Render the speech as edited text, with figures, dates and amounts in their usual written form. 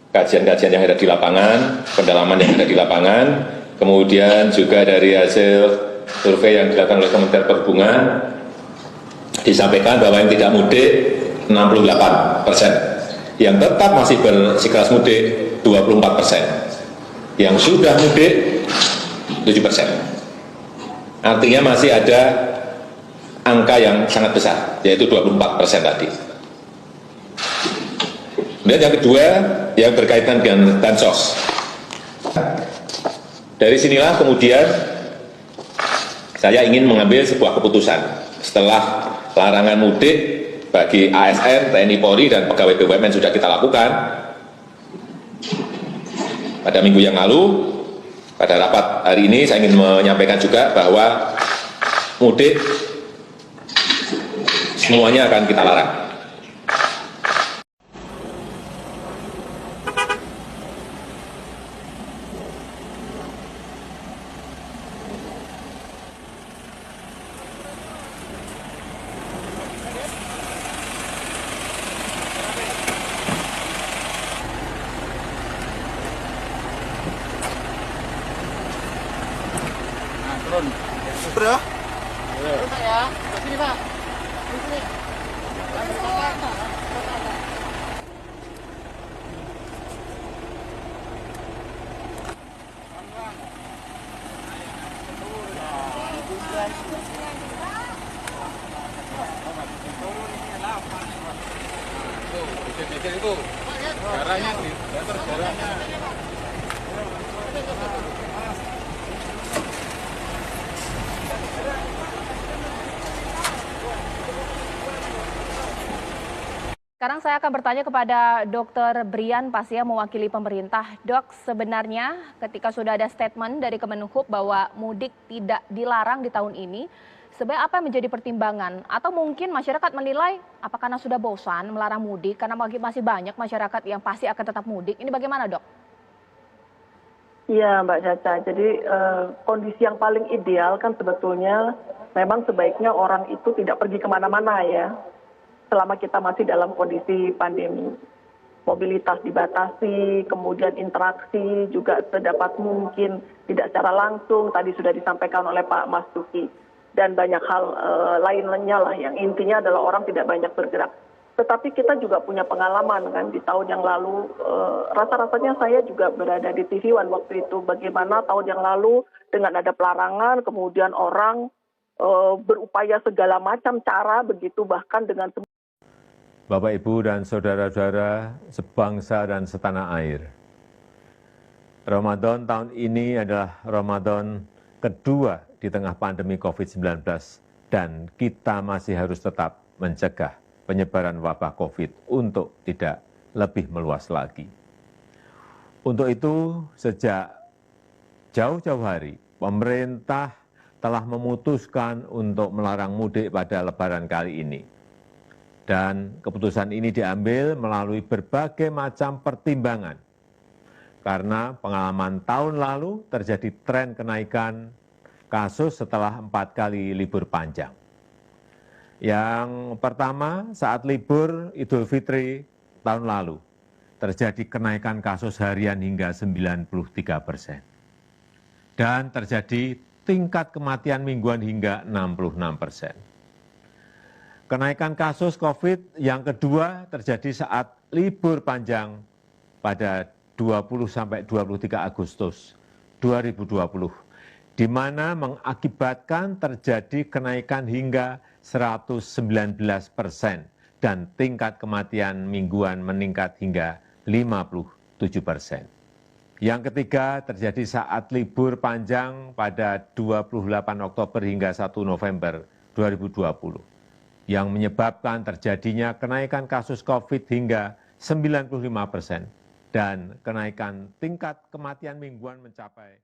kajian-kajian yang ada di lapangan, pendalaman yang ada di lapangan, kemudian juga dari hasil survei yang dilakukan oleh Kementerian Perhubungan, disampaikan bahwa yang tidak mudik 68%, yang tetap masih bersikeras mudik 24%, yang sudah mudik 7%. Artinya masih ada angka yang sangat besar, yaitu 24% tadi. Kemudian yang kedua, yang berkaitan dengan bansos. Dari sinilah kemudian saya ingin mengambil sebuah keputusan setelah larangan mudik bagi ASN, TNI Polri, dan pegawai BUMN sudah kita lakukan pada minggu yang lalu. Pada rapat hari ini saya ingin menyampaikan juga bahwa mudik semuanya akan kita larang. Turun. Super ya? Turun Pak ya. Ke sini Pak. Di sini. Itu darahnya sih, darahnya. Sekarang saya akan bertanya kepada Dr. Brian Pasya mewakili pemerintah. Dok, sebenarnya ketika sudah ada statement dari Kemenhub bahwa mudik tidak dilarang di tahun ini, sebenarnya apa yang menjadi pertimbangan? Atau mungkin masyarakat menilai apakah karena sudah bosan melarang mudik karena masih banyak masyarakat yang pasti akan tetap mudik? Ini bagaimana, Dok? Iya, Mbak Caca. Jadi kondisi yang paling ideal kan sebetulnya memang sebaiknya orang itu tidak pergi kemana-mana ya. Selama kita masih dalam kondisi pandemi, mobilitas dibatasi, kemudian interaksi juga sedapat mungkin tidak secara langsung, tadi sudah disampaikan oleh Pak Mas Duki, dan banyak hal lainnya lah yang intinya adalah orang tidak banyak bergerak. Tetapi kita juga punya pengalaman kan di tahun yang lalu, rasa-rasanya saya juga berada di TV One waktu itu, bagaimana tahun yang lalu dengan ada pelarangan, kemudian orang berupaya segala macam cara begitu, bahkan dengan Bapak, Ibu, dan saudara-saudara sebangsa dan setanah air. Ramadan tahun ini adalah Ramadan kedua di tengah pandemi COVID-19 dan kita masih harus tetap mencegah penyebaran wabah COVID untuk tidak lebih meluas lagi. Untuk itu, sejak jauh-jauh hari, pemerintah telah memutuskan untuk melarang mudik pada Lebaran kali ini. Dan keputusan ini diambil melalui berbagai macam pertimbangan. Karena pengalaman tahun lalu terjadi tren kenaikan kasus setelah 4 kali libur panjang. Yang pertama, saat libur Idul Fitri tahun lalu, terjadi kenaikan kasus harian hingga 93%. Dan terjadi tingkat kematian mingguan hingga 66%. Kenaikan kasus COVID yang kedua terjadi saat libur panjang pada 20-23 Agustus 2020, di mana mengakibatkan terjadi kenaikan hingga 119% dan tingkat kematian mingguan meningkat hingga 57%. Yang ketiga terjadi saat libur panjang pada 28 Oktober hingga 1 November 2020. Yang menyebabkan terjadinya kenaikan kasus COVID hingga 95% dan kenaikan tingkat kematian mingguan mencapai